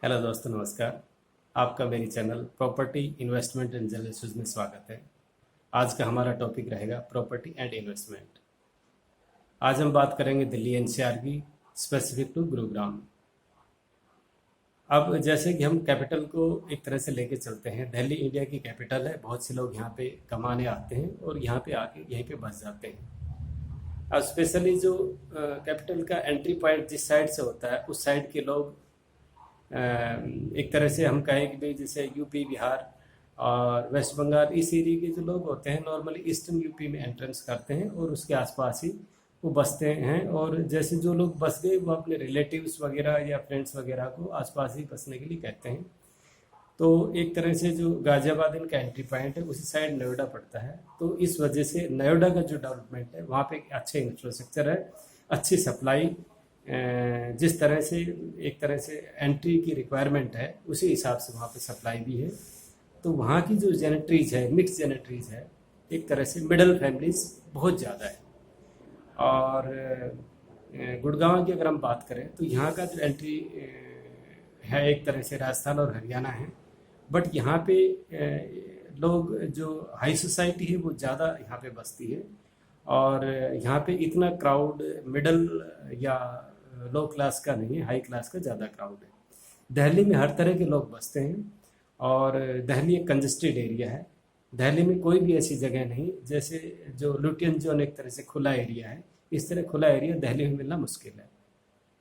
Hello दोस्तों, नमस्कार। आपका मेरी channel property investment and analysis में स्वागत है। आज का हमारा टॉपिक रहेगा प्रॉपर्टी एंड इन्वेस्टमेंट। आज हम बात करेंगे दिल्ली एनसीआर की, स्पेसिफिक टू गुरुग्राम। अब जैसे कि हम कैपिटल को एक तरह से लेके चलते हैं, दिल्ली इंडिया की कैपिटल है। बहुत से लोग यहाँ पे कमाने आते हैं और यहाँ पे आके यहीं पे बस जाते हैं। अब स्पेशली जो कैपिटल का एंट्री पॉइंट जिस साइड से होता है, उस साइड के लोग एक तरह से हम कहें कि भाई जैसे यूपी, बिहार और वेस्ट बंगाल, इस एरिया के जो लोग होते हैं नॉर्मली ईस्टर्न यूपी में एंट्रेंस करते हैं और उसके आसपास ही वो बसते हैं। और जैसे जो लोग बस गए वो अपने रिलेटिव्स वगैरह या फ्रेंड्स वगैरह को आसपास ही बसने के लिए कहते हैं। तो एक तरह से जो गाजियाबाद इनका एंट्री पॉइंट है, उसी साइड नोएडा पड़ता है। तो इस वजह से नोएडा का जो डेवलपमेंट है वहाँ पे एक अच्छे इंफ्रास्ट्रक्चर है, अच्छी सप्लाई। जिस तरह से एक तरह से एंट्री की रिक्वायरमेंट है उसी हिसाब से वहाँ पे सप्लाई भी है। तो वहाँ की जो जेनेटरीज है, मिक्स जेनेटरीज है, एक तरह से मिडिल फैमिलीज बहुत ज़्यादा है। और गुड़गांव की अगर हम बात करें तो यहाँ का जो एंट्री है एक तरह से राजस्थान और हरियाणा है। बट यहाँ पे लोग जो हाई सोसाइटी है वो ज़्यादा यहाँ पे बसती है। और यहाँ पे इतना क्राउड मिडल या लो क्लास का नहीं है, हाई क्लास का ज़्यादा क्राउड है। दिल्ली में हर तरह के लोग बसते हैं और दिल्ली एक कंजेस्टेड एरिया है। दिल्ली में कोई भी ऐसी जगह नहीं, जैसे जो लुटियन जोन एक तरह से खुला एरिया है, इस तरह खुला एरिया दिल्ली में मिलना मुश्किल है।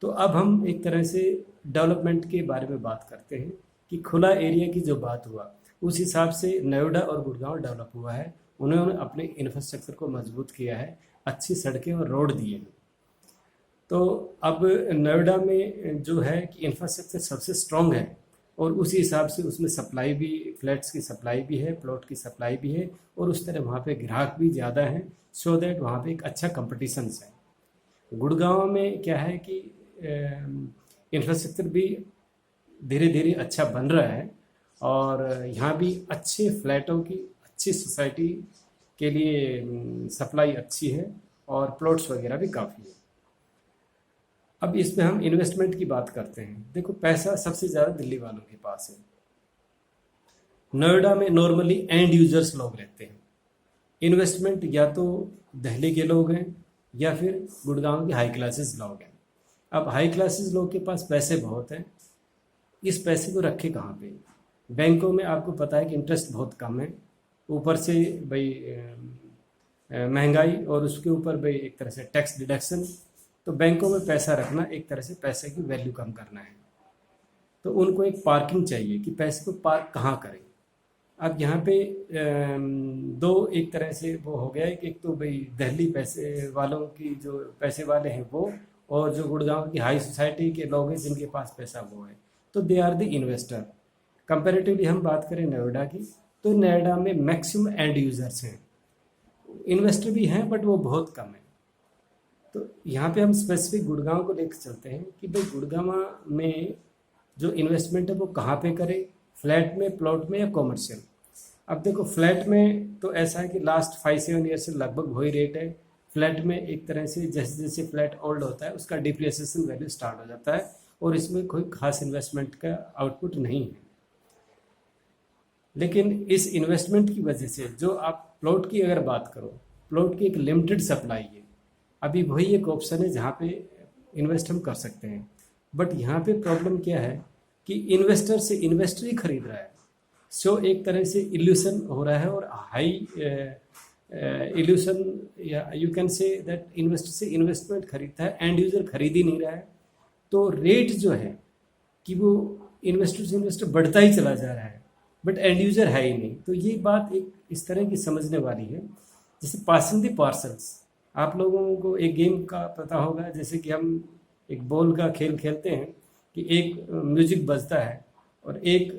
तो अब हम एक तरह से डेवलपमेंट के बारे में बात करते हैं कि खुला एरिया की जो बात हुआ उस हिसाब से नोएडा और गुड़गांव डेवलप हुआ है। उन्होंने अपने इंफ्रास्ट्रक्चर को मजबूत किया है, अच्छी सड़कें और रोड दिए हैं। तो अब नोएडा में जो है कि इंफ्रास्ट्रक्चर सबसे स्ट्रॉन्ग है और उसी हिसाब से उसमें सप्लाई भी, फ्लैट्स की सप्लाई भी है, प्लॉट की सप्लाई भी है और उस तरह वहाँ पे ग्राहक भी ज़्यादा हैं, सो दैट वहाँ पे एक अच्छा कंपटीशंस है। गुड़गांव में क्या है कि इंफ्रास्ट्रक्चर भी धीरे धीरे अच्छा बन रहा है और यहाँ भी अच्छे फ्लैटों की, अच्छी सोसाइटी के लिए सप्लाई अच्छी है और प्लॉट्स वगैरह भी काफ़ी है। अब इसमें हम इन्वेस्टमेंट की बात करते हैं। देखो, पैसा सबसे ज़्यादा दिल्ली वालों के पास है। नोएडा में नॉर्मली एंड यूजर्स लोग रहते हैं। इन्वेस्टमेंट या तो दिल्ली के लोग हैं या फिर गुड़गांव के हाई क्लासेस लोग हैं। अब हाई क्लासेस लोग के पास पैसे बहुत हैं, इस पैसे को रखे कहाँ पे? बैंकों में आपको पता है कि इंटरेस्ट बहुत कम है, ऊपर से भाई महंगाई और उसके ऊपर भाई एक तरह से टैक्स डिडक्शन। तो बैंकों में पैसा रखना एक तरह से पैसे की वैल्यू कम करना है। तो उनको एक पार्किंग चाहिए कि पैसे को पार्क कहाँ करें। अब यहाँ पे दो एक तरह से वो हो गया है कि एक तो भाई दिल्ली पैसे वालों की, जो पैसे वाले हैं वो, और जो गुड़गांव की हाई सोसाइटी के लोग हैं जिनके पास पैसा वो है, तो they are the investor. Comparatively हम बात करें नोएडा की, तो नोएडा में मैक्सिमम एंड यूजर्स हैं, इन्वेस्टर भी हैं बट वो बहुत कम है। तो यहाँ पे हम स्पेसिफिक गुड़गांव को लेकर चलते हैं कि भाई गुड़गांव में जो इन्वेस्टमेंट है वो कहाँ पे करें, फ्लैट में, प्लॉट में या कॉमर्शियल। अब देखो, फ्लैट में तो ऐसा है कि लास्ट 5-7 ईयर से लगभग वही रेट है। फ्लैट में एक तरह से जैसे जैसे फ्लैट ओल्ड होता है उसका डिप्रिसिएशन वैल्यू स्टार्ट हो जाता है और इसमें कोई खास इन्वेस्टमेंट का आउटपुट नहीं है। लेकिन इस इन्वेस्टमेंट की वजह से जो आप प्लॉट की अगर बात करो, प्लॉट की एक लिमिटेड सप्लाई है। अभी वही एक ऑप्शन है जहाँ पे इन्वेस्ट हम कर सकते हैं। बट यहाँ पे प्रॉब्लम क्या है कि इन्वेस्टर से इन्वेस्टर ही खरीद रहा है, सो एक तरह से इल्यूशन हो रहा है और हाई इल्यूशन, या you can say that investor से इन्वेस्टमेंट खरीदता है, एंड यूजर खरीद ही नहीं रहा है। तो रेट जो है कि वो इन्वेस्टर से इन्वेस्टर बढ़ता ही चला जा रहा है बट एंड यूजर है ही नहीं। तो ये बात एक इस तरह की समझने वाली है। जैसे पासिंग द पार्सल्स, आप लोगों को एक गेम का पता होगा, जैसे कि हम एक बॉल का खेल खेलते हैं कि एक म्यूजिक बजता है और एक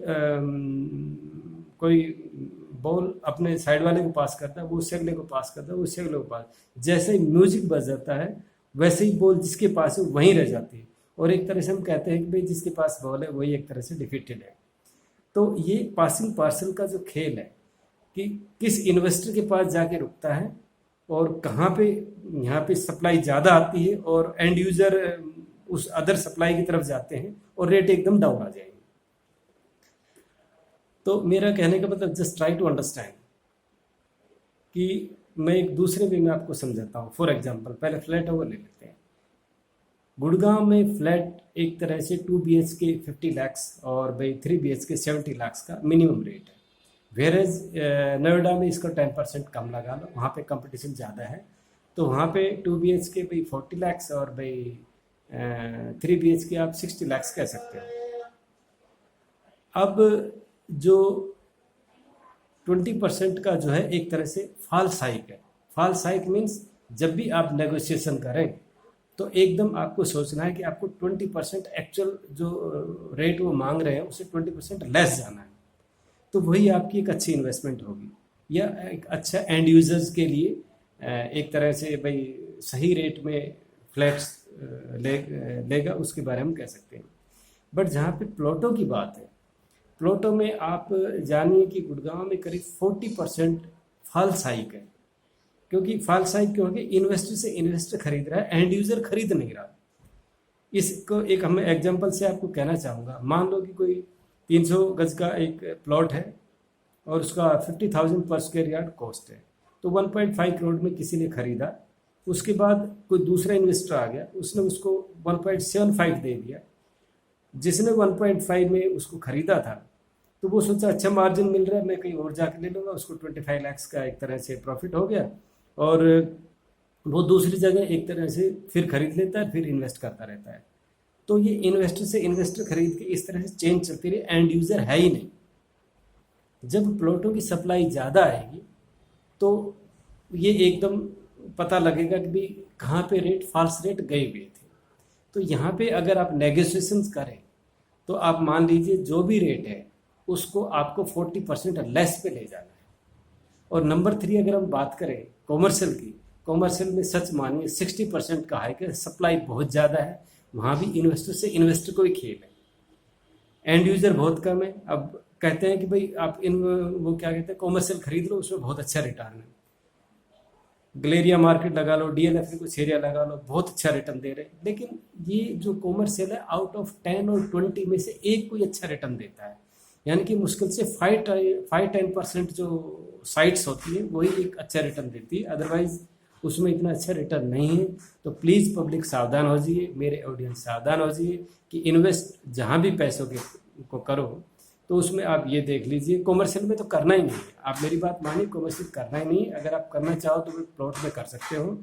कोई बॉल अपने साइड वाले को पास करता है, वो उससे अगले को पास करता है, वो उससे अगले को पास। जैसे ही म्यूजिक बज जाता है वैसे ही बॉल जिसके पास है वहीं रह जाती है और एक तरह से हम कहते हैं कि भाई जिसके पास बॉल है वही एक तरह से डिफीटेड है। तो ये पासिंग पार्सल का जो खेल है कि किस इन्वेस्टर के पास जाके रुकता है और कहाँ पे यहाँ पे सप्लाई ज़्यादा आती है और एंड यूज़र उस अदर सप्लाई की तरफ जाते हैं और रेट एकदम डाउन आ जाएंगे। तो मेरा कहने का मतलब जस्ट ट्राई टू अंडरस्टैंड कि मैं एक दूसरे वे में आपको समझाता हूँ। फॉर एग्जांपल पहले फ्लैट ओवर ले लेते हैं। गुड़गांव में फ्लैट एक तरह से 2 BHK 50 lakhs और भाई 3 BHK 70 lakhs का मिनिमम रेट है। वेरेज नोएडा में इसका 10% कम लगा लो, वहाँ पे कंपटीशन ज़्यादा है, तो वहाँ पे 2 BHK भाई 40 lakhs और भाई 3 BHK आप 60 lakhs कह सकते हो। अब जो 20% का जो है एक तरह से फॉल्स हाइक है। फॉल्स हाइक मीन्स जब भी आप नेगोशिएशन करें तो एकदम आपको सोचना है कि आपको 20% एक्चुअल जो रेट वो मांग रहे हैं उससे 20% लेस जाना है, तो वही आपकी एक अच्छी इन्वेस्टमेंट होगी या एक अच्छा एंड यूजर्स के लिए एक तरह से भाई सही रेट में फ्लैट्स लेगा, उसके बारे में कह सकते हैं। बट जहाँ पे प्लॉटों की बात है, प्लॉटों में आप जानिए कि गुड़गांव में करीब 40% फॉल्स हाइक है। क्योंकि फॉल्स हाइक क्योंकि इन्वेस्टर से इन्वेस्टर खरीद रहा है, एंड यूजर खरीद नहीं रहा। इसको एक हम एग्जांपल से आपको कहना चाहूँगा। मान लो कि कोई 300 गज का एक प्लॉट है और उसका 50,000 पर स्क्वायर यार्ड कॉस्ट है, तो 1.5 करोड़ में किसी ने खरीदा। उसके बाद कोई दूसरा इन्वेस्टर आ गया, उसने उसको 1.75 दे दिया। जिसने 1.5 में उसको खरीदा था तो वो सोचा अच्छा मार्जिन मिल रहा है, मैं कहीं और जाके ले लूँगा, उसको 25 lakhs का एक तरह से प्रॉफिट हो गया, और वो दूसरी जगह एक तरह से फिर खरीद लेता है, फिर इन्वेस्ट करता रहता है। तो ये इन्वेस्टर से इन्वेस्टर खरीद के इस तरह से चेंज चलती रही, एंड यूज़र है ही नहीं। जब प्लॉटों की सप्लाई ज़्यादा आएगी तो ये एकदम पता लगेगा कि भाई कहाँ पे रेट फॉल्स रेट गए हुए थे। तो यहाँ पे अगर आप नेगोशिएशंस करें तो आप मान लीजिए जो भी रेट है उसको आपको 40% लेस पे ले जाना है। और नंबर 3 अगर हम बात करें कॉमर्शियल की, कॉमर्शियल में सच मानिए 60% का हाइक है, सप्लाई बहुत ज़्यादा है, वहाँ भी इन्वेस्टर से इन्वेस्टर को ही खेल है, एंड यूज़र बहुत कम है। अब कहते हैं कि भाई आप वो क्या कहते हैं कॉमर्शियल खरीद लो, उसमें बहुत अच्छा रिटर्न है। गलेरिया मार्केट लगा लो, DLF में कुछ एरिया लगा लो, बहुत अच्छा रिटर्न दे रहे हैं। लेकिन ये जो कॉमर्शियल है आउट ऑफ 10 और 20 में से एक कोई अच्छा रिटर्न देता है, यानी कि मुश्किल से 5-10% जो साइट्स होती है वही एक अच्छा रिटर्न देती है, अदरवाइज उसमें इतना अच्छा रिटर्न नहीं है। तो प्लीज़ पब्लिक सावधान हो जाइए, मेरे ऑडियंस सावधान हो जाइए कि इन्वेस्ट जहाँ भी पैसों के को करो तो उसमें आप ये देख लीजिए, कॉमर्शियल में तो करना ही नहीं है। आप मेरी बात मानिए, कॉमर्शियल करना ही नहीं। अगर आप करना चाहो तो प्लॉट में कर सकते हो,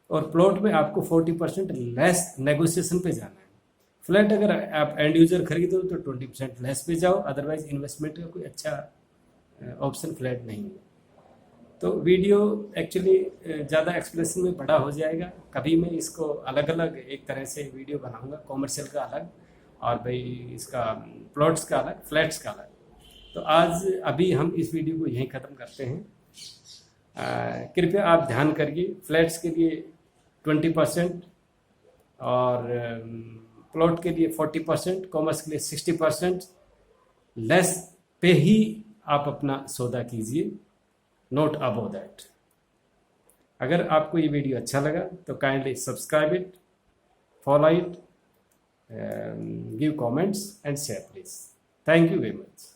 और प्लॉट में आपको 40% लेस नेगोशिएशन पे जाना है। फ्लैट अगर आप एंड यूजर खरीदो तो 20% लेस पे जाओ, अदरवाइज इन्वेस्टमेंट का कोई अच्छा ऑप्शन फ्लैट नहीं है। तो वीडियो एक्चुअली ज़्यादा एक्सप्लेनेशन में बड़ा हो जाएगा, कभी मैं इसको अलग अलग एक तरह से वीडियो बनाऊंगा, कॉमर्शियल का अलग और भाई इसका प्लॉट्स का अलग, फ्लैट्स का अलग। तो आज अभी हम इस वीडियो को यहीं ख़त्म करते हैं। कृपया आप ध्यान करिए, फ्लैट्स के लिए 20% और प्लॉट के लिए 40%, कॉमर्स के लिए 60% लेस पे ही आप अपना सौदा कीजिए, नॉट अबव दैट। अगर आपको ये वीडियो अच्छा लगा तो kindly subscribe it, follow it, give comments and share please. Thank you very much.